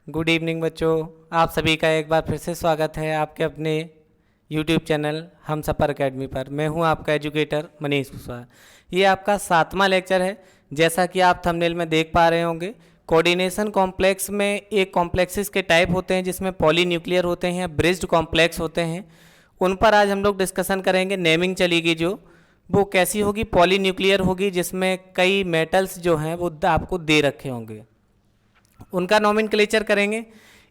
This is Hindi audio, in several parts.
गुड इवनिंग बच्चों। आप सभी का एक बार फिर से स्वागत है आपके अपने यूट्यूब चैनल हम सफ़र अकेडमी पर। मैं हूं आपका एजुकेटर मनीष कुशवाहा। ये आपका 7वां लेक्चर है। जैसा कि आप थंबनेल में देख पा रहे होंगे, कोऑर्डिनेशन कॉम्प्लेक्स में एक कॉम्प्लेक्सेस के टाइप होते हैं जिसमें पॉलीन्यूक्लियर होते हैं, ब्रिज्ड कॉम्प्लेक्स होते हैं। उन पर आज हम लोग डिस्कशन करेंगे। नेमिंग चलेगी जो वो कैसी होगी, पॉलीन्यूक्लियर होगी जिसमें कई मेटल्स जो हैं वो आपको दे रखे होंगे, उनका नॉमेनक्लेचर करेंगे।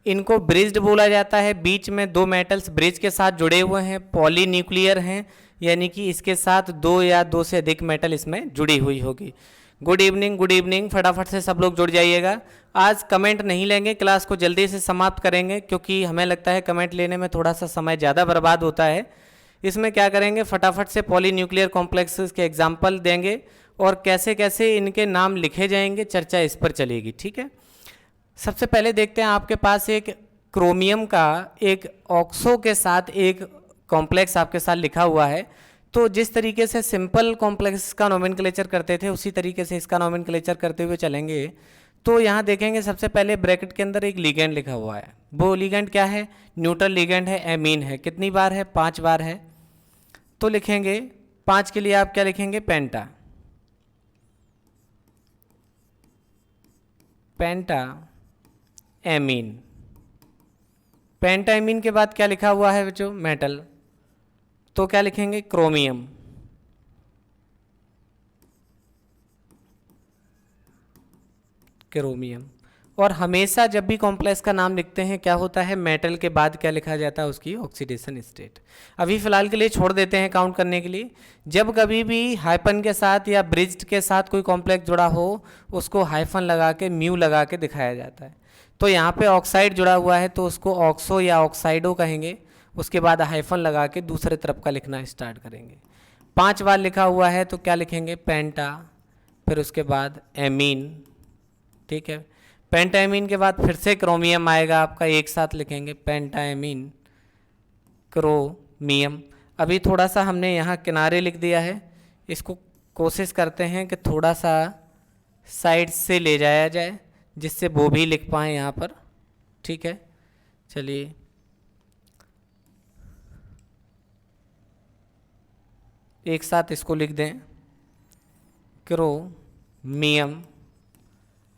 इनको ब्रिज्ड बोला जाता है। बीच में दो मेटल्स ब्रिज के साथ जुड़े हुए हैं, पॉलीन्यूक्लियर हैं, यानी कि इसके साथ दो या दो से अधिक मेटल इसमें जुड़ी हुई होगी। Good evening, good evening. फटाफट से सब लोग जुड़ जाइएगा। आज कमेंट नहीं लेंगे, क्लास को जल्दी से समाप्त करेंगे क्योंकि हमें लगता है कमेंट लेने में थोड़ा सा समय ज़्यादा बर्बाद होता है। इसमें क्या करेंगे, फटाफट से पॉलीन्यूक्लियर कॉम्प्लेक्सेस के एग्जाम्पल देंगे और कैसे कैसे इनके नाम लिखे जाएंगे, चर्चा इस पर चलेगी। ठीक है, सबसे पहले देखते हैं आपके पास एक क्रोमियम का एक ऑक्सो के साथ एक कॉम्प्लेक्स आपके साथ लिखा हुआ है। तो जिस तरीके से सिंपल कॉम्प्लेक्स का नोमेनक्लेचर करते थे उसी तरीके से इसका नोमेनक्लेचर करते हुए चलेंगे। तो यहाँ देखेंगे सबसे पहले ब्रैकेट के अंदर एक लिगेंड लिखा हुआ है। वो लिगेंड क्या है? न्यूट्रल लिगेंड है, एमीन है। कितनी बार है? 5 बार है। तो लिखेंगे 5 के लिए आप क्या लिखेंगे? पेंटा। पेंटा एमीन। पेंटा एमीन के बाद क्या लिखा हुआ है बच्चों? मेटल। तो क्या लिखेंगे? क्रोमियम। क्रोमियम। और हमेशा जब भी कॉम्प्लेक्स का नाम लिखते हैं क्या होता है? मेटल के बाद क्या लिखा जाता है? उसकी ऑक्सीडेशन स्टेट। अभी फिलहाल के लिए छोड़ देते हैं काउंट करने के लिए। जब कभी भी हाइफन के साथ या ब्रिज्ड के साथ कोई कॉम्प्लेक्स जुड़ा हो उसको हाइफन लगा के, म्यू लगा के दिखाया जाता है। तो यहाँ पे ऑक्साइड जुड़ा हुआ है तो उसको ऑक्सो या ऑक्साइडो कहेंगे। उसके बाद हाइफन लगा के दूसरे तरफ का लिखना स्टार्ट करेंगे। 5 बार लिखा हुआ है तो क्या लिखेंगे? पेंटा। फिर उसके बाद एमीन। ठीक है, पेंटाएमीन के बाद फिर से क्रोमियम आएगा आपका, एक साथ लिखेंगे पेंटाएमीन, क्रोमियम। अभी थोड़ा सा हमने यहाँ किनारे लिख दिया है, इसको कोशिश करते हैं कि थोड़ा सा साइड से ले जाया जाए जिससे वो भी लिख पाएँ यहाँ पर। ठीक है, चलिए एक साथ इसको लिख दें, क्रोमियम,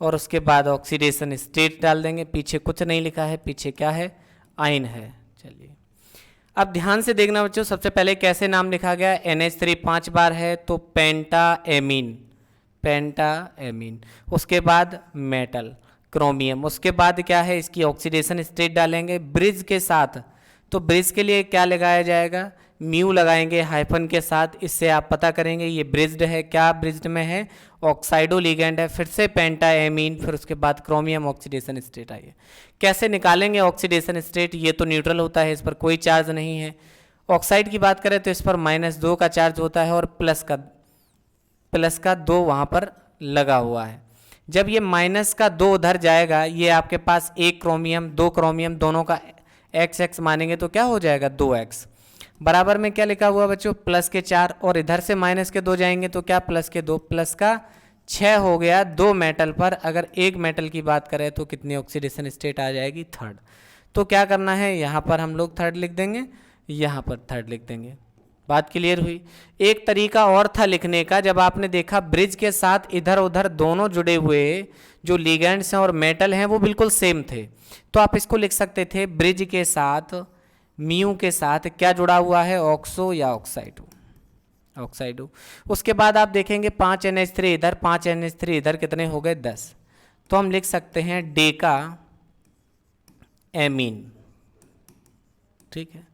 और उसके बाद ऑक्सीडेशन स्टेट डाल देंगे। पीछे कुछ नहीं लिखा है, पीछे क्या है? आयन है। चलिए अब ध्यान से देखना बच्चों, सबसे पहले कैसे नाम लिखा गया? NH3 5 बार है तो पेंटा एमीन, पेंटा एमीन। उसके बाद मेटल क्रोमियम। उसके बाद क्या है? इसकी ऑक्सीडेशन स्टेट डालेंगे ब्रिज के साथ। तो ब्रिज के लिए क्या लगाया जाएगा? म्यू लगाएंगे हाइफन के साथ। इससे आप पता करेंगे ये ब्रिज्ड है। क्या ब्रिज्ड में है? ऑक्साइडो लिगेंड है। फिर से पेंटा एमीन, फिर उसके बाद क्रोमियम, ऑक्सीडेशन स्टेट आई है। कैसे निकालेंगे ऑक्सीडेशन स्टेट? ये तो न्यूट्रल होता है, इस पर कोई चार्ज नहीं है। ऑक्साइड की बात करें तो इस पर -2 का चार्ज होता है और प्लस का 2 वहाँ पर लगा हुआ है। जब ये -2 उधर जाएगा, ये आपके पास एक क्रोमियम, 2 क्रोमियम, दोनों का x मानेंगे तो क्या हो जाएगा? 2x। बराबर में क्या लिखा हुआ बच्चों? +4। और इधर से -2 जाएंगे तो क्या? +2, +6 हो गया 2 मेटल पर। अगर एक मेटल की बात करें तो कितनी ऑक्सीडेशन स्टेट आ जाएगी? 3rd। तो क्या करना है? यहाँ पर हम लोग 3rd लिख देंगे, यहाँ पर 3rd लिख देंगे। बात क्लियर हुई? एक तरीका और था लिखने का, जब आपने देखा ब्रिज के साथ इधर उधर दोनों जुड़े हुए जो लिगेंड्स हैं और मेटल हैं वो बिल्कुल सेम थे, तो आप इसको लिख सकते थे ब्रिज के साथ म्यू के साथ क्या जुड़ा हुआ है? ऑक्सो या ऑक्साइडो, ऑक्साइडो। उसके बाद आप देखेंगे 5 NH3 इधर, 5 NH3 इधर, कितने हो गए? 10। तो हम लिख सकते हैं डेका एमीन। ठीक है,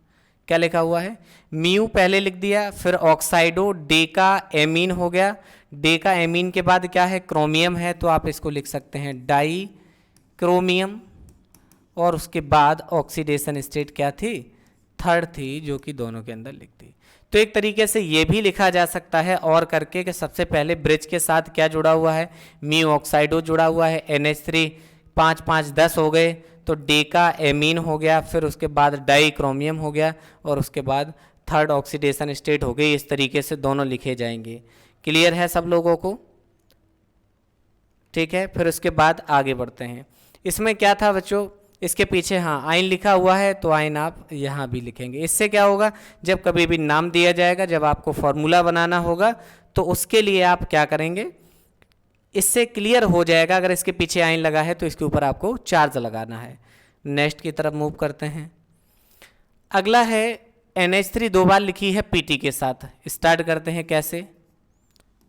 क्या लिखा हुआ है? म्यू पहले लिख दिया, फिर ऑक्साइडो, डेका एमीन हो गया। डेका एमीन के बाद क्या है? क्रोमियम है, तो आप इसको लिख सकते हैं डाई क्रोमियम। और उसके बाद ऑक्सीडेशन स्टेट क्या थी? 3rd थी, जो कि दोनों के अंदर लिख दी। तो एक तरीके से ये भी लिखा जा सकता है और करके कि सबसे पहले ब्रिज के साथ क्या जुड़ा हुआ है? म्यू ऑक्साइडो जुड़ा हुआ है। NH3 5 5 10 हो गए तो डेका एमीन हो गया, फिर उसके बाद डाई क्रोमियम हो गया और उसके बाद 3rd ऑक्सीडेशन स्टेट हो गई। इस तरीके से दोनों लिखे जाएंगे। क्लियर है सब लोगों को? ठीक है, फिर उसके बाद आगे बढ़ते हैं। इसमें क्या था बच्चों, इसके पीछे हाँ आइन लिखा हुआ है तो आइन आप यहाँ भी लिखेंगे। इससे क्या होगा, जब कभी भी नाम दिया जाएगा, जब आपको फॉर्मूला बनाना होगा तो उसके लिए आप क्या करेंगे, इससे क्लियर हो जाएगा। अगर इसके पीछे आइन लगा है तो इसके ऊपर आपको चार्ज लगाना है। नेक्स्ट की तरफ मूव करते हैं। अगला है NH3 दो बार लिखी है PT के साथ। स्टार्ट करते हैं कैसे,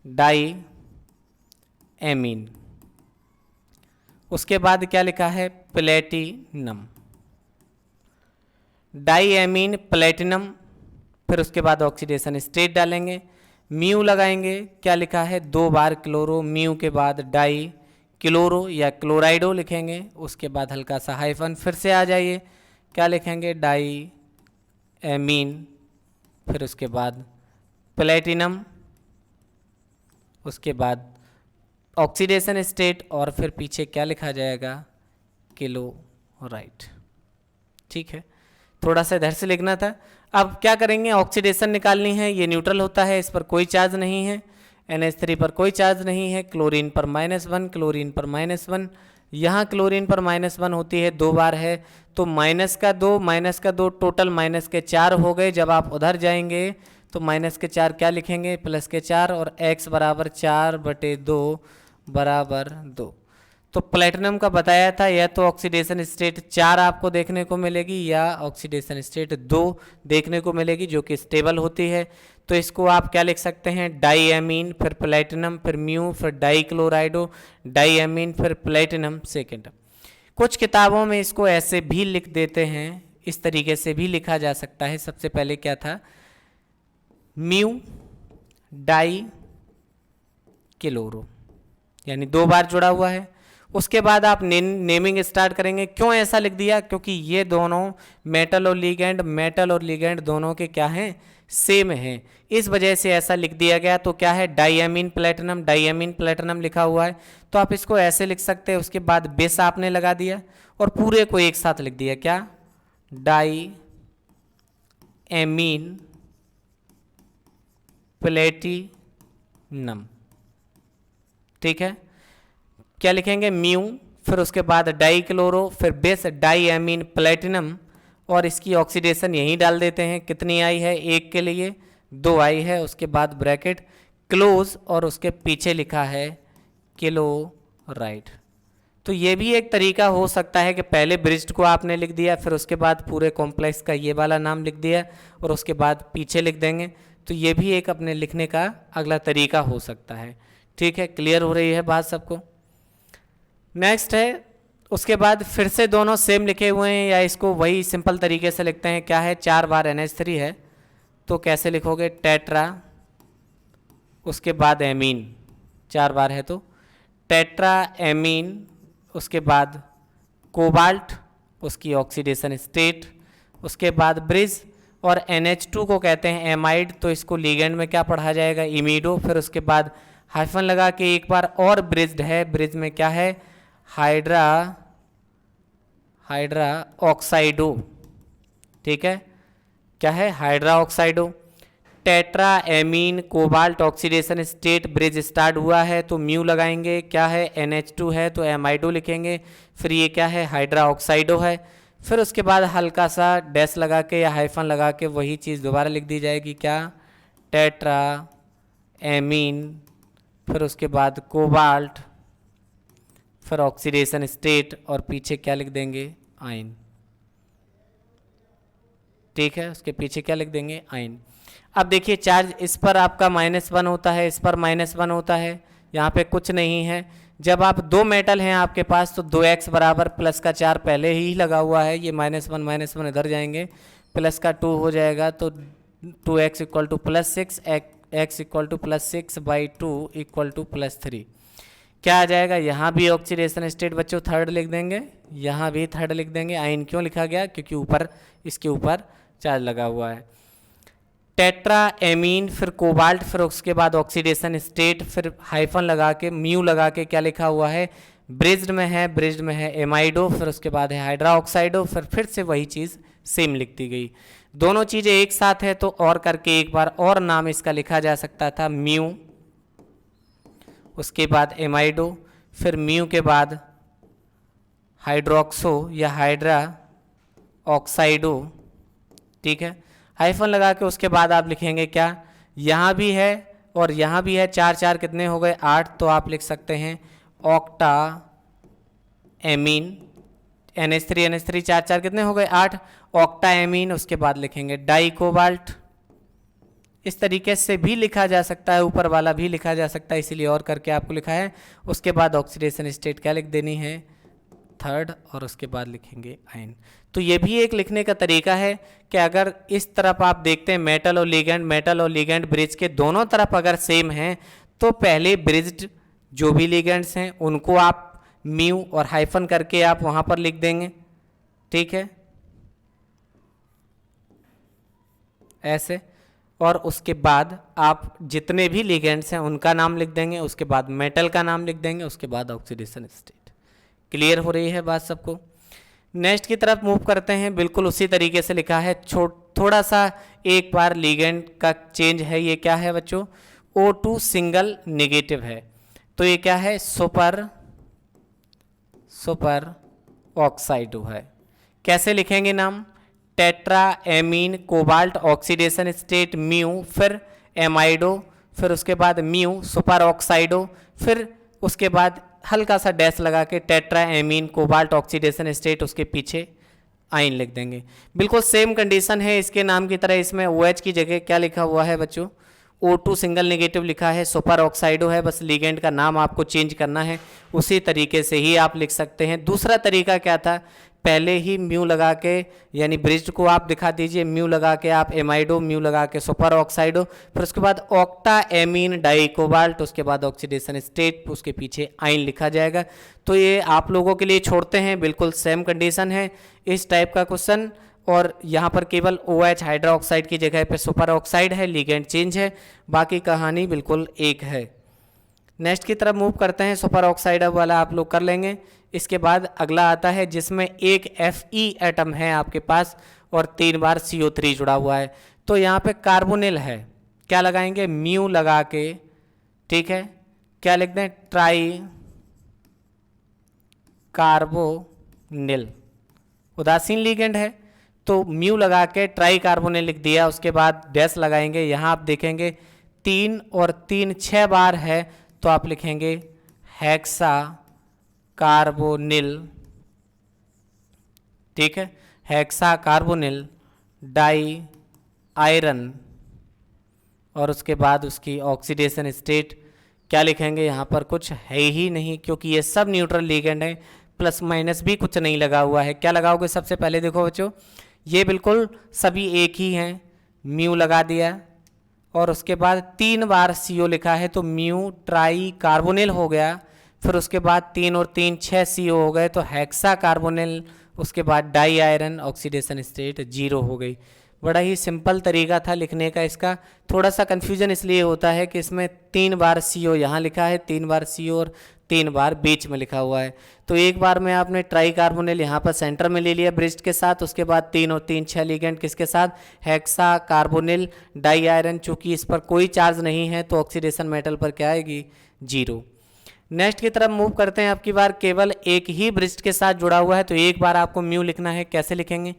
डाई एमीन, उसके बाद क्या लिखा है, प्लेटिनम, डाई एमीन प्लेटिनम, फिर उसके बाद ऑक्सीडेशन स्टेट डालेंगे, म्यू लगाएंगे, क्या लिखा है, दो बार क्लोरो, म्यू के बाद डाई क्लोरो या क्लोराइडो लिखेंगे, उसके बाद हल्का सा हाइफन, फिर से आ जाइए, क्या लिखेंगे, डाई एमीन, फिर उसके बाद प्लेटिनम, उसके बाद ऑक्सीडेशन स्टेट, और फिर पीछे क्या लिखा जाएगा, क्लोराइड। ठीक है, थोड़ा सा इधर से लिखना था। अब क्या करेंगे, ऑक्सीडेशन निकालनी है। ये न्यूट्रल होता है, इस पर कोई चार्ज नहीं है, NH3 पर कोई चार्ज नहीं है, क्लोरीन पर -1, क्लोरीन पर -1, यहाँ क्लोरीन पर -1 होती है, दो बार है तो -2 टोटल -4 हो गए। जब आप उधर जाएंगे तो -4 क्या लिखेंगे, +4, और x बराबर 4/2 बराबर 2। तो प्लेटिनम का बताया था, या तो ऑक्सीडेशन स्टेट 4 आपको देखने को मिलेगी या ऑक्सीडेशन स्टेट 2 देखने को मिलेगी, जो कि स्टेबल होती है। तो इसको आप क्या लिख सकते हैं, डाई एमीन, फिर प्लेटिनम, फिर म्यू, फिर डाई क्लोराइडो, डाई एमीन, फिर प्लेटिनम सेकेंड। कुछ किताबों में इसको ऐसे भी लिख देते हैं, इस तरीके से भी लिखा जा सकता है। सबसे पहले क्या था, म्यू डाई क्लोरो, यानी दो बार जुड़ा हुआ है। उसके बाद आप नेमिंग स्टार्ट करेंगे। क्यों ऐसा लिख दिया, क्योंकि ये दोनों मेटल और लिगेंड दोनों के क्या हैं, सेम हैं, इस वजह से ऐसा लिख दिया गया। तो क्या है, डाईएमीन प्लेटिनम लिखा हुआ है, तो आप इसको ऐसे लिख सकते हैं। उसके बाद बेस आपने लगा दिया और पूरे को एक साथ लिख दिया, क्या, डाई एमीन प्लेटिनम। ठीक है, क्या लिखेंगे, म्यू, फिर उसके बाद डाई क्लोरो, फिर बेस डाई एमीन प्लेटिनम, और इसकी ऑक्सीडेशन यहीं डाल देते हैं। कितनी आई है, एक के लिए 2 आई है, उसके बाद ब्रैकेट क्लोज, और उसके पीछे लिखा है क्लोराइड। तो ये भी एक तरीका हो सकता है कि पहले ब्रिज्ड को आपने लिख दिया, फिर उसके बाद पूरे कॉम्प्लेक्स का ये वाला नाम लिख दिया, और उसके बाद पीछे लिख देंगे। तो ये भी एक अपने लिखने का अगला तरीका हो सकता है। ठीक है, क्लियर हो रही है बात सबको। नेक्स्ट है, उसके बाद फिर से दोनों सेम लिखे हुए हैं, या इसको वही सिंपल तरीके से लिखते हैं। क्या है, 4 बार NH3 है, तो कैसे लिखोगे, टेट्रा, उसके बाद एमीन, 4 बार है तो टेट्रा एमीन, उसके बाद कोबाल्ट, उसकी ऑक्सीडेशन स्टेट, उसके बाद ब्रिज, और NH2 को कहते हैं एमाइड, तो इसको लिगेंड में क्या पढ़ा जाएगा, इमीडो। फिर उसके बाद हाइफन लगा के एक बार और ब्रिज्ड है, ब्रिज में क्या है, हाइड्रा ऑक्साइडो। ठीक है, क्या है, hydra oxido. Tetra amine cobalt oxidation state, bridge start हुआ है तो म्यू लगाएंगे, क्या है, NH2 है तो एमाइडो लिखेंगे, फिर ये क्या है, हाइड्रा ऑक्साइडो है। फिर उसके बाद हल्का सा डैश लगा के या हाइफन लगा के वही चीज़ दोबारा लिख दी जाएगी, क्या, टेट्रा एमीन, फिर उसके बाद कोबाल्ट, फिर ऑक्सीडेशन स्टेट, और पीछे क्या लिख देंगे, आयन। ठीक है, उसके पीछे क्या लिख देंगे, आयन। अब देखिए चार्ज इस पर आपका -1 होता है, इस पर -1 होता है, यहाँ पे कुछ नहीं है। जब आप दो मेटल हैं आपके पास तो 2x बराबर +4 पहले ही लगा हुआ है, ये -1 इधर जाएंगे, प्लस का 2 हो जाएगा, तो 2x = +6, x = +6/2 = +3। क्या आ जाएगा, यहाँ भी ऑक्सीडेशन स्टेट बच्चों थर्ड लिख देंगे, यहाँ भी थर्ड लिख देंगे। आयन क्यों लिखा गया, क्योंकि ऊपर इसके ऊपर चार्ज लगा हुआ है। टेट्रा एमीन, फिर कोबाल्ट, फिर उसके बाद ऑक्सीडेशन स्टेट, फिर हाइफन लगा के म्यू लगा के क्या लिखा हुआ है, ब्रिज्ड में है एमाइडो, फिर उसके बाद है हाइड्रा ऑक्साइडो, फिर से वही चीज़ सेम लिखती गई। दोनों चीज़ें एक साथ है तो और करके एक बार और नाम इसका लिखा जा सकता था, म्यू, उसके बाद एमाइडो, फिर म्यू के बाद हाइड्रोक्सो या हाइड्रा ऑक्साइडो, ठीक है, हाइफन लगा के उसके बाद आप लिखेंगे क्या, यहाँ भी है और यहाँ भी है, चार चार कितने हो गए 8, तो आप लिख सकते हैं ऑक्टा एमीन, NH3 NH3 चार चार कितने हो गए 8, ऑक्टा एमीन, उसके बाद लिखेंगे डाई कोबाल्ट। इस तरीके से भी लिखा जा सकता है, ऊपर वाला भी लिखा जा सकता है, इसीलिए और करके आपको लिखा है। उसके बाद ऑक्सीडेशन स्टेट क्या लिख देनी है, थर्ड, और उसके बाद लिखेंगे आयन। तो ये भी एक लिखने का तरीका है कि अगर इस तरफ आप देखते हैं मेटल और लिगेंड ब्रिज के दोनों तरफ अगर सेम हैं तो पहले ब्रिज्ड जो भी लिगेंड्स हैं उनको आप म्यू और हाइफन करके आप वहां पर लिख देंगे, ठीक है, ऐसे। और उसके बाद आप जितने भी लिगेंड्स हैं उनका नाम लिख देंगे, उसके बाद मेटल का नाम लिख देंगे, उसके बाद ऑक्सीडेशन स्टेट। क्लियर हो रही है बात सबको? नेक्स्ट की तरफ मूव करते हैं, बिल्कुल उसी तरीके से लिखा है, थोड़ा सा एक बार लिगेंड का चेंज है। ये क्या है बच्चों, O2 सिंगल नेगेटिव है, तो ये क्या है, सुपर ऑक्साइडो है। कैसे लिखेंगे नाम, tetra amine cobalt oxidation state mu, फिर एमाइडो, फिर उसके बाद म्यू सुपर ऑक्साइडो, फिर उसके बाद हल्का सा डैश लगा के tetra amine cobalt oxidation state, उसके पीछे आयन लिख देंगे। बिल्कुल सेम कंडीशन है इसके नाम की तरह, इसमें OH की जगह क्या लिखा हुआ है बच्चों, O2 सिंगल नेगेटिव लिखा है, सुपर ऑक्साइडो है, बस लिगेंड का नाम आपको चेंज करना है, उसी तरीके से ही आप लिख सकते हैं। दूसरा तरीका क्या था, पहले ही म्यू लगा के, यानी ब्रिज्ड को आप दिखा दीजिए, म्यू लगा के आप एमाइडो, म्यू लगा के सुपर ऑक्साइडो, फिर उसके बाद ऑक्टा एमीन डाई कोबाल्ट, उसके बाद ऑक्सीडेशन स्टेट, उसके पीछे आयन लिखा जाएगा। तो ये आप लोगों के लिए छोड़ते हैं, बिल्कुल सेम कंडीशन है इस टाइप का क्वेश्चन, और यहाँ पर केवल OH हाइड्रा ऑक्साइड की जगह पे सुपर ऑक्साइड है, लिगेंड चेंज है, बाकी कहानी बिल्कुल एक है। नेक्स्ट की तरफ मूव करते हैं, सुपर ऑक्साइड वाला आप लोग कर लेंगे। इसके बाद अगला आता है जिसमें एक Fe एटम है आपके पास और 3 बार CO3 जुड़ा हुआ है, तो यहाँ पे कार्बोनिल है, क्या लगाएंगे, म्यू लगा के, ठीक है, क्या लिख दें, ट्राई कार्बोनिल, उदासीन लिगेंड है तो म्यू लगा के ट्राई कार्बोनिल लिख दिया, उसके बाद डैश लगाएंगे। यहाँ आप देखेंगे 3 और 3 6 बार है, तो आप लिखेंगे हेक्सा कार्बोनिल, ठीक है, हेक्सा कार्बोनिल डाई आयरन, और उसके बाद उसकी ऑक्सीडेशन स्टेट क्या लिखेंगे, यहाँ पर कुछ है ही नहीं क्योंकि ये सब न्यूट्रल लिगेंड है, प्लस माइनस भी कुछ नहीं लगा हुआ है। क्या लगाओगे, सबसे पहले देखो बच्चों, ये बिल्कुल सभी एक ही हैं, म्यू लगा दिया और उसके बाद 3 बार CO लिखा है तो म्यू ट्राई कार्बोनिल हो गया, फिर उसके बाद 3 और 3 6 CO हो गए तो हेक्सा कार्बोनिल, उसके बाद डाई आयरन, ऑक्सीडेशन स्टेट 0 हो गई। बड़ा ही सिंपल तरीका था लिखने का इसका, थोड़ा सा कन्फ्यूजन इसलिए होता है कि इसमें 3 बार CO यहाँ लिखा है, 3 बार CO और 3 बार बीच में लिखा हुआ है। तो एक बार में आपने ट्राई कार्बोनिल यहाँ पर सेंटर में ले लिया ब्रिज्ड के साथ, उसके बाद 3 और 3 6 लिगेंड किसके साथ, हेक्सा कार्बोनिल डाई आयरन, चूंकि इस पर कोई चार्ज नहीं है तो ऑक्सीडेशन मेटल पर क्या आएगी, 0। नेक्स्ट की तरफ मूव करते हैं, आपकी बार केवल एक ही ब्रिज्ड के साथ जुड़ा हुआ है तो एक बार आपको म्यू लिखना है। कैसे लिखेंगे,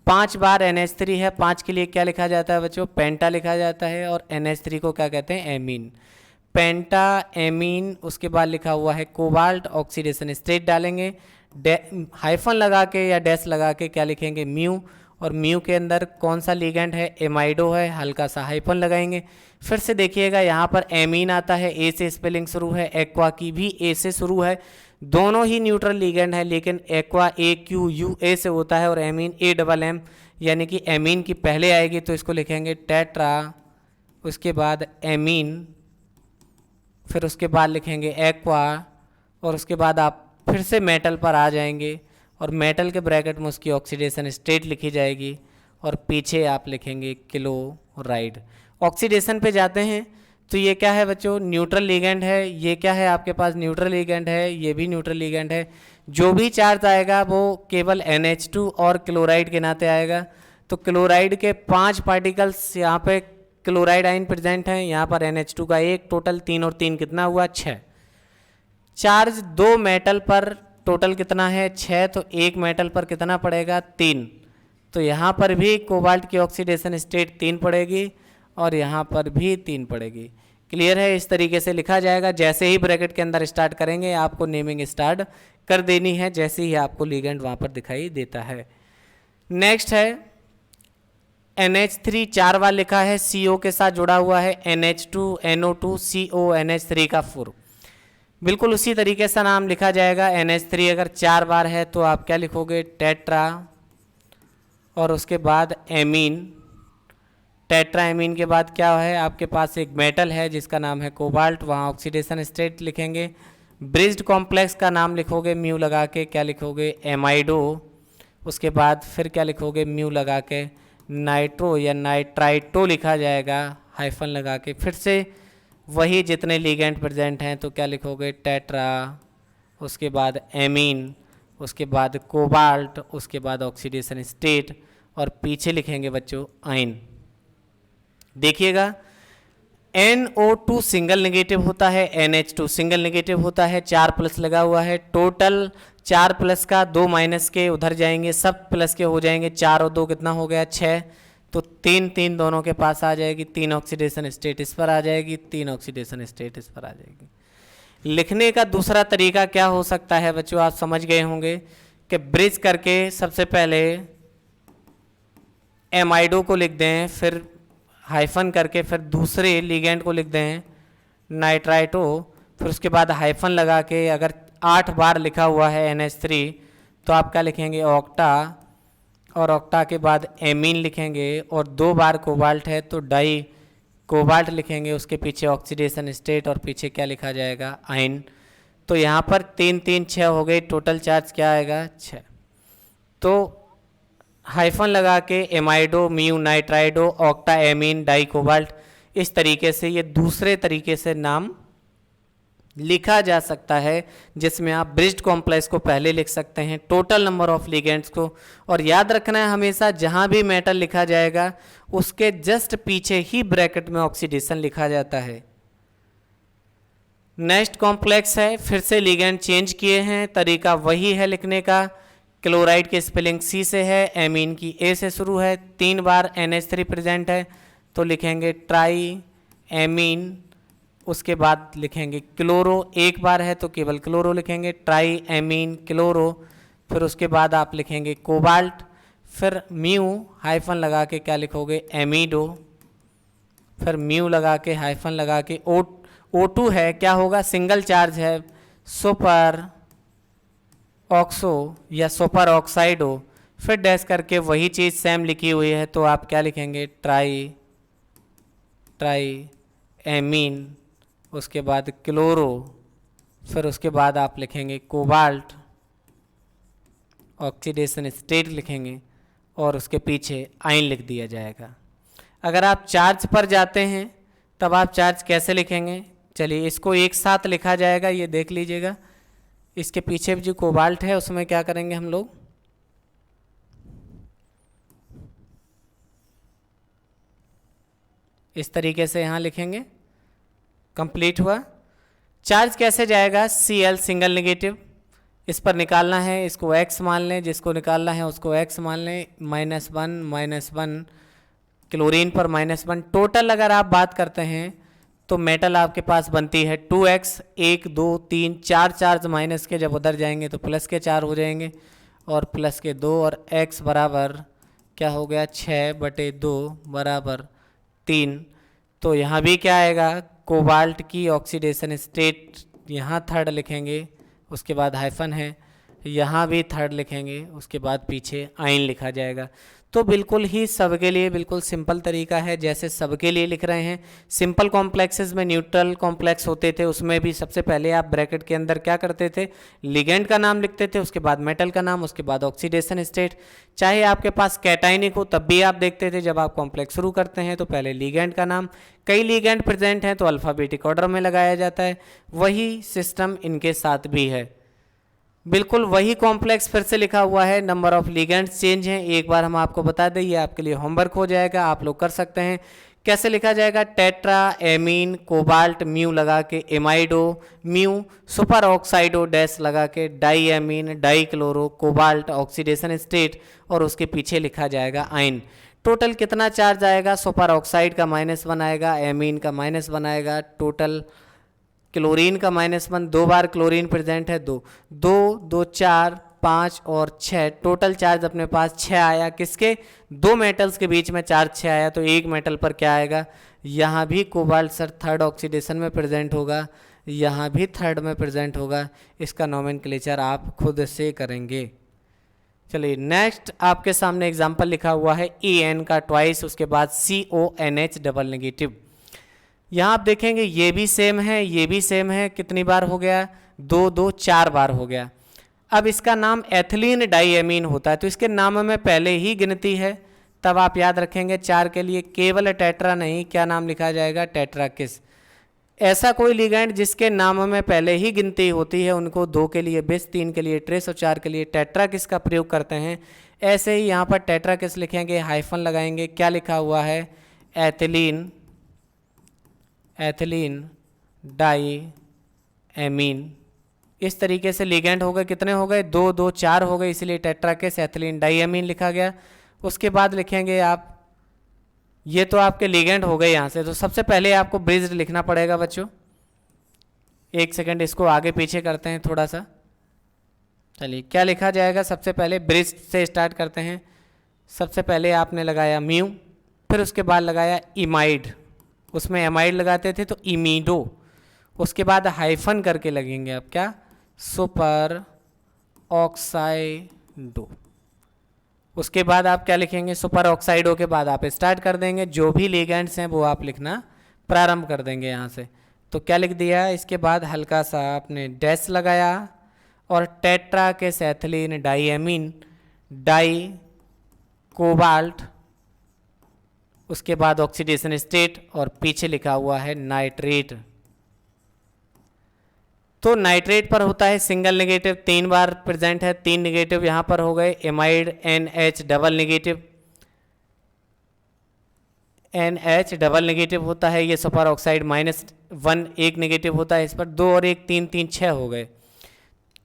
5 बार NH3 है, 5 के लिए क्या लिखा जाता है बच्चों, पेंटा लिखा जाता है, और NH3 को क्या कहते हैं, एमीन, पेंटा एमीन। उसके बाद लिखा हुआ है कोबाल्ट, ऑक्सीडेशन स्टेट डालेंगे, हाइफन लगा के या डैश लगा के क्या लिखेंगे, म्यू, और म्यू के अंदर कौन सा लिगेंड है, एमाइडो है, हल्का सा हाइफन लगाएंगे। फिर से देखिएगा यहाँ पर एमीन आता है, ए से स्पेलिंग शुरू है, एक्वा की भी ए से शुरू है, दोनों ही न्यूट्रल लिगेंड है, लेकिन एक्वा AQUA से होता है और एमीन AMM, यानी कि एमीन की पहले आएगी तो इसको लिखेंगे टेट्रा, उसके बाद एमीन, फिर उसके बाद लिखेंगे एक्वा, और उसके बाद आप फिर से मेटल पर आ जाएंगे और मेटल के ब्रैकेट में उसकी ऑक्सीडेशन स्टेट लिखी जाएगी और पीछे आप लिखेंगे क्लोराइड। ऑक्सीडेशन पे जाते हैं तो ये क्या है बच्चों, न्यूट्रल लिगेंड है, ये क्या है आपके पास, न्यूट्रल लिगेंड है, ये भी न्यूट्रल लिगेंड है, जो भी चार्ज आएगा वो केवल NH2 और क्लोराइड के नाते आएगा। तो क्लोराइड के 5 पार्टिकल्स यहाँ पे क्लोराइड आयन प्रेजेंट हैं, यहाँ पर NH2 का 1, टोटल 3 और 3 कितना हुआ, 6। चार्ज 2 मेटल पर टोटल कितना है 6, तो एक मेटल पर कितना पड़ेगा 3। तो यहाँ पर भी कोबाल्ट की ऑक्सीडेशन स्टेट 3 पड़ेगी और यहाँ पर भी 3 पड़ेगी। क्लियर है? इस तरीके से लिखा जाएगा। जैसे ही ब्रैकेट के अंदर स्टार्ट करेंगे आपको नेमिंग स्टार्ट कर देनी है, जैसे ही आपको लिगेंड वहाँ पर दिखाई देता है। नेक्स्ट है NH3 4 बार लिखा है, CO के साथ जुड़ा हुआ है, NH2 NO2 CO NH3 का 4। बिल्कुल उसी तरीके से नाम लिखा जाएगा। NH3 अगर 4 बार है तो आप क्या लिखोगे टेट्रा और उसके बाद एमीन। टेट्रा एमीन के बाद क्या है, आपके पास एक मेटल है जिसका नाम है कोबाल्ट, वहाँ ऑक्सीडेशन स्टेट लिखेंगे। ब्रिज्ड कॉम्प्लेक्स का नाम लिखोगे म्यू लगा के, क्या लिखोगे एमाइडो। उसके बाद फिर क्या लिखोगे म्यू लगा के नाइट्रो या नाइट्राइटो लिखा जाएगा हाइफन लगा के। फिर से वही जितने लिगेंड प्रेजेंट हैं तो क्या लिखोगे टेट्रा, उसके बाद एमीन, उसके बाद कोबाल्ट, उसके बाद ऑक्सीडेशन स्टेट और पीछे लिखेंगे बच्चों आयन। देखिएगा NO2 सिंगल नेगेटिव होता है, NH2 सिंगल नेगेटिव होता है, 4 प्लस लगा हुआ है। टोटल 4 प्लस का 2 माइनस के उधर जाएंगे, सब प्लस के हो जाएंगे। 4 और 2 कितना हो गया 6, तो 3 3 दोनों के पास आ जाएगी। 3 ऑक्सीडेशन स्टेट इस पर आ जाएगी, 3 ऑक्सीडेशन स्टेट इस पर आ जाएगी। लिखने का दूसरा तरीका क्या हो सकता है बच्चों, आप समझ गए होंगे कि ब्रिज करके सबसे पहले एमाइडो को लिख दें, फिर हाइफन करके फिर दूसरे लिगेंड को लिख दें नाइट्राइटो, फिर उसके बाद हाइफन लगा के अगर 8 बार लिखा हुआ है NH3 तो आप क्या लिखेंगे ऑक्टा, और ऑक्टा के बाद एमीन लिखेंगे, और 2 बार कोबाल्ट है तो डाई कोबाल्ट लिखेंगे। उसके पीछे ऑक्सीडेशन स्टेट और पीछे क्या लिखा जाएगा आयन। तो यहाँ पर 3 3 6 हो गई, टोटल चार्ज क्या आएगा 6। तो हाइफन लगा के amido mu nitrido octa amine di cobalt, इस तरीके से ये दूसरे तरीके से नाम लिखा जा सकता है, जिसमें आप ब्रिज्ड कॉम्प्लेक्स को पहले लिख सकते हैं, टोटल नंबर ऑफ लिगेंड्स को। और याद रखना है हमेशा जहां भी मेटल लिखा जाएगा उसके जस्ट पीछे ही ब्रैकेट में ऑक्सीडेशन लिखा जाता है। नेक्स्ट कॉम्प्लेक्स है, फिर से लिगेंड चेंज किए हैं, तरीका वही है लिखने का। क्लोराइड की स्पेलिंग C से है, एमीन की A से शुरू है, 3 बार NH3 प्रेजेंट है तो लिखेंगे ट्राई एमीन। उसके बाद लिखेंगे क्लोरो, 1 बार है तो केवल क्लोरो लिखेंगे ट्राई एमीन क्लोरो। फिर उसके बाद आप लिखेंगे कोबाल्ट, फिर म्यू हाइफन लगा के क्या लिखोगे एमीडो, फिर म्यू लगा के हाइफन लगा के O2 है, क्या होगा सिंगल चार्ज है, सुपर ऑक्सो या सुपर ऑक्साइडो, फिर डैश करके वही चीज़ सेम लिखी हुई है तो आप क्या लिखेंगे ट्राई एमीन, उसके बाद क्लोरो, फिर उसके बाद आप लिखेंगे कोबाल्ट, ऑक्सीडेशन स्टेट लिखेंगे और उसके पीछे आयन लिख दिया जाएगा। अगर आप चार्ज पर जाते हैं तब आप चार्ज कैसे लिखेंगे, चलिए इसको एक साथ लिखा जाएगा, ये देख लीजिएगा। इसके पीछे जो कोबाल्ट है उसमें क्या करेंगे हम लोग, इस तरीके से यहाँ लिखेंगे। कंप्लीट हुआ। चार्ज कैसे जाएगा, Cl सिंगल नेगेटिव, इस पर निकालना है, इसको x मान लें, जिसको निकालना है उसको x मान लें, -1 क्लोरीन पर -1। टोटल अगर आप बात करते हैं तो मेटल आपके पास बनती है 2x, 1 2 3 4 चार्ज माइनस के जब उधर जाएंगे तो प्लस के 4 हो जाएंगे और प्लस के 2, और x बराबर क्या हो गया 6/2 बराबर 3। तो यहाँ भी क्या आएगा, कोबाल्ट की ऑक्सीडेशन स्टेट यहाँ थर्ड लिखेंगे, उसके बाद हाइफन है, यहाँ भी थर्ड लिखेंगे, उसके बाद पीछे आयन लिखा जाएगा। तो बिल्कुल ही सबके लिए बिल्कुल सिंपल तरीका है, जैसे सबके लिए लिख रहे हैं। सिंपल कॉम्प्लेक्सेस में न्यूट्रल कॉम्प्लेक्स होते थे, उसमें भी सबसे पहले आप ब्रैकेट के अंदर क्या करते थे, लिगेंड का नाम लिखते थे, उसके बाद मेटल का नाम, उसके बाद ऑक्सीडेशन स्टेट। चाहे आपके पास कैटाइनिक हो तब भी आप देखते थे, जब आप कॉम्प्लेक्स शुरू करते हैं तो पहले लिगेंड का नाम, कई लिगेंड प्रेजेंट हैं तो अल्फ़ाबेटिक ऑर्डर में लगाया जाता है। वही सिस्टम इनके साथ भी है, बिल्कुल वही कॉम्प्लेक्स फिर से लिखा हुआ है, नंबर ऑफ लिगेंड्स चेंज हैं। एक बार हम आपको बता दें, ये आपके लिए होमवर्क हो जाएगा, आप लोग कर सकते हैं कैसे लिखा जाएगा, टेट्रा एमीन कोबाल्ट म्यू लगा के एमाइडो म्यू सुपर ऑक्साइडो डैश लगा के diamine dichloro cobalt oxidation state और उसके पीछे लिखा जाएगा आयन। टोटल कितना चार्ज आएगा, सुपर ऑक्साइड का -1 आएगा, एमीन का -1 आएगा, टोटल क्लोरीन का -1, 2 बार क्लोरीन प्रेजेंट है, 2 2 2 4 5 और 6, टोटल चार्ज अपने पास 6 आया। किसके, 2 मेटल्स के बीच में चार्ज 6 आया, तो एक मेटल पर क्या आएगा, यहाँ भी कोबाल्ट सर थर्ड ऑक्सीडेशन में प्रेजेंट होगा, यहाँ भी थर्ड में प्रेजेंट होगा। इसका नोमेनक्लेचर आप खुद से करेंगे। चलिए नेक्स्ट आपके सामने एग्जाम्पल लिखा हुआ है EN का ट्वाइस, उसके बाद CONH डबल नेगेटिव। यहाँ आप देखेंगे ये भी सेम है, ये भी सेम है, कितनी बार हो गया, 2 2 4 बार हो गया। अब इसका नाम एथिलीन डाईएमीन होता है, तो इसके नाम में पहले ही गिनती है, तब आप याद रखेंगे 4 के लिए केवल टेट्रा नहीं, क्या नाम लिखा जाएगा, टेट्राकिस। ऐसा कोई लिगैंड जिसके नाम में पहले ही गिनती होती है उनको 2 के लिए बिस, 3 के लिए ट्रेस और 4 के लिए टेट्राकिस का प्रयोग करते हैं। ऐसे ही यहाँ पर टेट्राकिस लिखेंगे, हाइफन लगाएंगे, क्या लिखा हुआ है, एथिलीन डाईएमीन। इस तरीके से लिगैंड हो गए, कितने हो गए, 2 2 4 हो गए, इसलिए टेट्राकिस एथिलीन डाईएमीन लिखा गया। उसके बाद लिखेंगे आप, ये तो आपके लिगैंड हो गए यहाँ से, तो सबसे पहले आपको ब्रिज्ड लिखना पड़ेगा बच्चों। एक सेकंड इसको आगे पीछे करते हैं थोड़ा सा। चलिए क्या लिखा जाएगा, सबसे पहले ब्रिज्ड से स्टार्ट करते हैं। सबसे पहले आपने लगाया म्यू, फिर उसके बाद लगाया इमाइड, उसमें एमाइड लगाते थे तो इमीडो, उसके बाद हाइफन करके लगेंगे आप, क्या, सुपर ऑक्साइडो। उसके बाद आप क्या लिखेंगे, सुपर ऑक्साइडो के बाद आप स्टार्ट कर देंगे, जो भी लिगैंड्स हैं वो आप लिखना प्रारंभ कर देंगे यहाँ से। तो क्या लिख दिया, इसके बाद हल्का सा आपने डैश लगाया और टेट्रा के एथिलीन डाईएमीन डाई कोबाल्ट, उसके बाद ऑक्सीडेशन स्टेट और पीछे लिखा हुआ है नाइट्रेट। तो नाइट्रेट पर होता है सिंगल नेगेटिव, 3 बार प्रेजेंट है, 3 नेगेटिव यहाँ पर हो गए। Amide NH double negative, NH double negative होता है, ये सुपर ऑक्साइड -1 1 नेगेटिव होता है, इस पर 2 और 1 3 3 6 हो गए।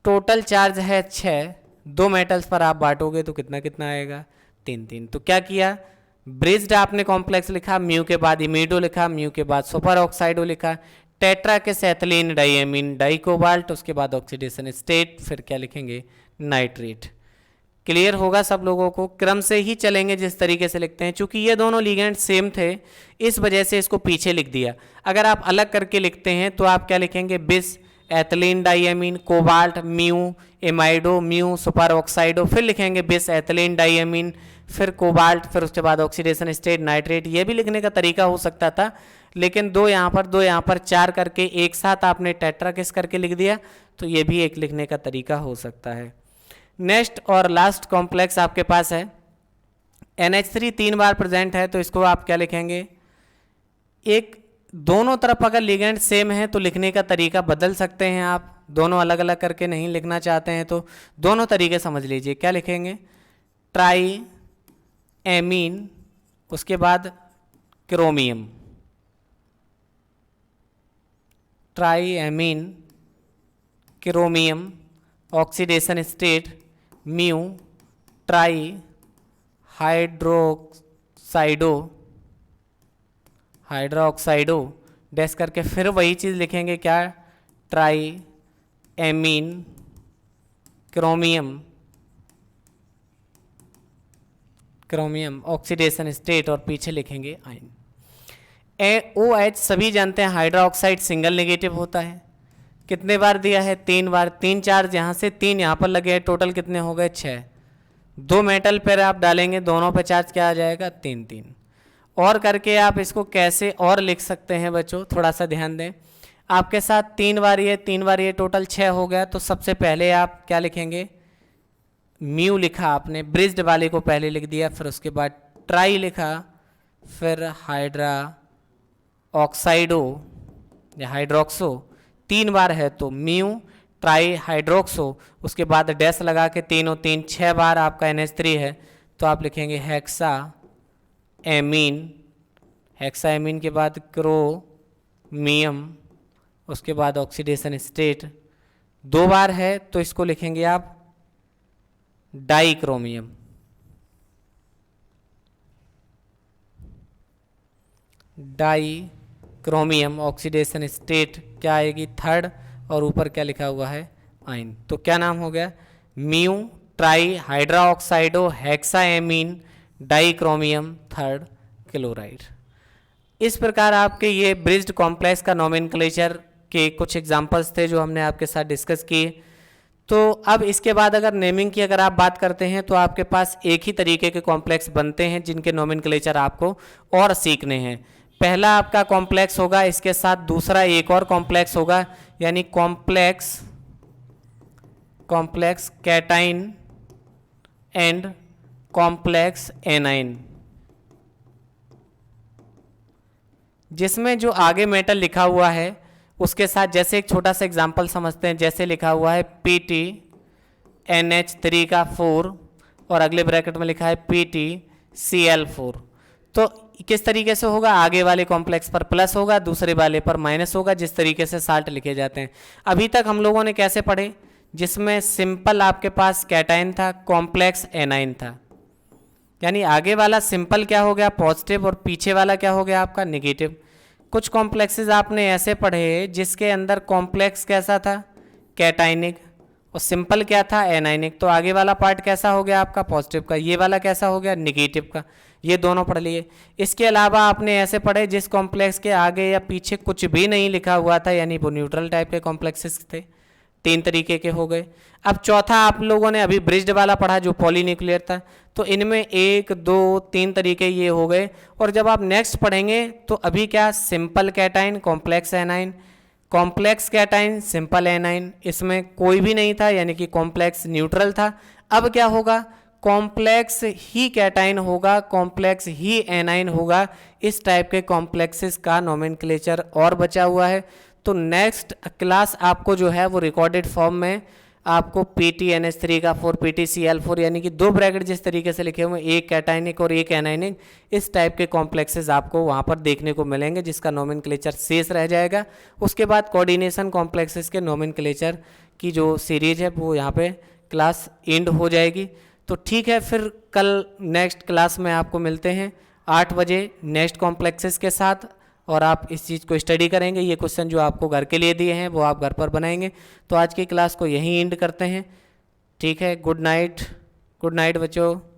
टोटल चार्ज है 6, 2 मेटल्स पर आप बांटोगे तो कितना कितना आएगा, 3 3। तो क्या किया, ब्रिज्ड आपने कॉम्प्लेक्स लिखा, म्यू के बाद इमीडो लिखा, म्यू के बाद सुपर ऑक्साइडो लिखा, टेट्रा के एथिलीन डाईएमीन डाईकोबाल्ट, उसके बाद ऑक्सीडेशन स्टेट, फिर क्या लिखेंगे, नाइट्रेट। क्लियर होगा सब लोगों को, क्रम से ही चलेंगे जिस तरीके से लिखते हैं। चूंकि ये दोनों लिगेंड सेम थे इस वजह से इसको पीछे लिख दिया। अगर आप अलग करके लिखते हैं तो आप क्या लिखेंगे, bis ethylene diamine cobalt mu amido mu super oxido, फिर लिखेंगे बिस एथिलीन डाईएमीन फिर कोबाल्ट, फिर उसके बाद ऑक्सीडेशन स्टेट नाइट्रेट। ये भी लिखने का तरीका हो सकता था, लेकिन 2 यहाँ पर 2 यहाँ पर 4 करके एक साथ आपने टेट्राकिस करके लिख दिया, तो ये भी एक लिखने का तरीका हो सकता है। नेक्स्ट और लास्ट कॉम्प्लेक्स आपके पास है NH3, 3 बार प्रेजेंट है, तो इसको आप क्या लिखेंगे, एक दोनों तरफ अगर लिगेंड सेम है तो लिखने का तरीका बदल सकते हैं आप, दोनों अलग अलग करके नहीं लिखना चाहते हैं तो दोनों तरीके समझ लीजिए। क्या लिखेंगे, ट्राई एमीन, उसके बाद chromium, tri amine chromium oxidation state mu tri hydroxido dash करके फिर वही चीज़ लिखेंगे, क्या, tri amine chromium oxidation state और पीछे लिखेंगे आयन। OH सभी जानते हैं हाइड्रोक्साइड सिंगल नेगेटिव होता है, कितने बार दिया है, 3 बार, 3 चार्ज यहाँ से 3 यहाँ पर लगे हैं, टोटल कितने हो गए 6। 2 मेटल पर आप डालेंगे, दोनों पे चार्ज क्या आ जाएगा, 3 3। और करके आप इसको कैसे और लिख सकते हैं बच्चों, थोड़ा सा ध्यान दें। आपके साथ 3 बार ये 3 बार ये, टोटल 6 हो गया। तो सबसे पहले आप क्या लिखेंगे, म्यू लिखा आपने, ब्रिज्ड वाले को पहले लिख दिया, फिर उसके बाद ट्राई लिखा, फिर हाइड्रा ऑक्साइडो या हाइड्रोक्सो, 3 बार है तो म्यू ट्राई हाइड्रोक्सो, उसके बाद डैश लगा के 3 और 3 6 बार आपका NH3 है, तो आप लिखेंगे हेक्सा हेक्साएमीन के बाद क्रोमियम, उसके बाद ऑक्सीडेशन स्टेट, 2 बार है तो इसको लिखेंगे आप डाइक्रोमियम। डाइक्रोमियम ऑक्सीडेशन स्टेट क्या आएगी? 3rd, और ऊपर क्या लिखा हुआ है? आइन। तो क्या नाम हो गया? Mu tri hydroxido hexaamine dichromium 3rd chloride. इस प्रकार आपके ये ब्रिज्ड कॉम्प्लेक्स का नोमेनक्लेचर के कुछ एग्जांपल्स थे जो हमने आपके साथ डिस्कस किए। तो अब इसके बाद अगर नेमिंग की अगर आप बात करते हैं तो आपके पास एक ही तरीके के कॉम्प्लेक्स बनते हैं जिनके नोमेनक्लेचर आपको और सीखने हैं। पहला आपका कॉम्प्लेक्स होगा, इसके साथ दूसरा एक और कॉम्प्लेक्स होगा, यानी complex cation and complex A9, जिसमें जो आगे मेटल लिखा हुआ है उसके साथ जैसे एक छोटा सा एग्जांपल समझते हैं। जैसे लिखा हुआ है PTNH3 का 4 और अगले ब्रैकेट में लिखा है PTCl4। तो किस तरीके से होगा? आगे वाले कॉम्प्लेक्स पर प्लस होगा, दूसरे वाले पर माइनस होगा, जिस तरीके से साल्ट लिखे जाते हैं। अभी तक हम लोगों ने कैसे पढ़े? जिसमें सिंपल आपके पास कैटाइन था, कॉम्प्लेक्स एनाइन था, यानी आगे वाला सिंपल क्या हो गया? पॉजिटिव, और पीछे वाला क्या हो गया आपका? नेगेटिव। कुछ कॉम्प्लेक्सेस आपने ऐसे पढ़े जिसके अंदर कॉम्प्लेक्स कैसा था? कैटाइनिक, और सिंपल क्या था? एनाइनिक। तो आगे वाला पार्ट कैसा हो गया आपका? पॉजिटिव का। ये वाला कैसा हो गया? नेगेटिव का। ये दोनों पढ़ लिए। इसके अलावा आपने ऐसे पढ़े जिस कॉम्प्लेक्स के आगे या पीछे कुछ भी नहीं लिखा हुआ था, यानी वो न्यूट्रल टाइप के कॉम्प्लेक्सेस थे। 3 तरीके के हो गए। अब चौथा आप लोगों ने अभी ब्रिज्ड वाला पढ़ा जो पॉलीन्यूक्लियर था। तो इनमें 1, 2, 3 तरीके ये हो गए। और जब आप नेक्स्ट पढ़ेंगे तो अभी क्या? Simple cation, complex A9, complex cation, simple A9, इसमें कोई भी नहीं था, यानी कि कॉम्प्लेक्स न्यूट्रल था। अब क्या होगा? कॉम्प्लेक्स ही कैटाइन होगा, कॉम्प्लेक्स ही एनाइन होगा। इस टाइप के कॉम्प्लेक्सेस का नोमेनक्लेचर और बचा हुआ है। तो नेक्स्ट क्लास आपको जो है वो रिकॉर्डेड फॉर्म में आपको PTNH3 का 4, PTCl4, यानी कि 2 ब्रैकेट जिस तरीके से लिखे हुए हैं, एक कैटाइनिक और एक एनाइनिक, इस टाइप के कॉम्प्लेक्सेस आपको वहाँ पर देखने को मिलेंगे, जिसका नोमेनक्लेचर शेष रह जाएगा। उसके बाद कोऑर्डिनेशन कॉम्प्लेक्सेस के नोमेनक्लेचर की जो सीरीज है वो यहाँ पे क्लास एंड हो जाएगी। तो ठीक है, फिर कल नेक्स्ट क्लास में आपको मिलते हैं 8 बजे नेक्स्ट कॉम्प्लेक्सेस के साथ, और आप इस चीज़ को स्टडी करेंगे। ये क्वेश्चन जो आपको घर के लिए दिए हैं वो आप घर पर बनाएंगे। तो आज की क्लास को यहीं एंड करते हैं। ठीक है, गुड नाइट बच्चों।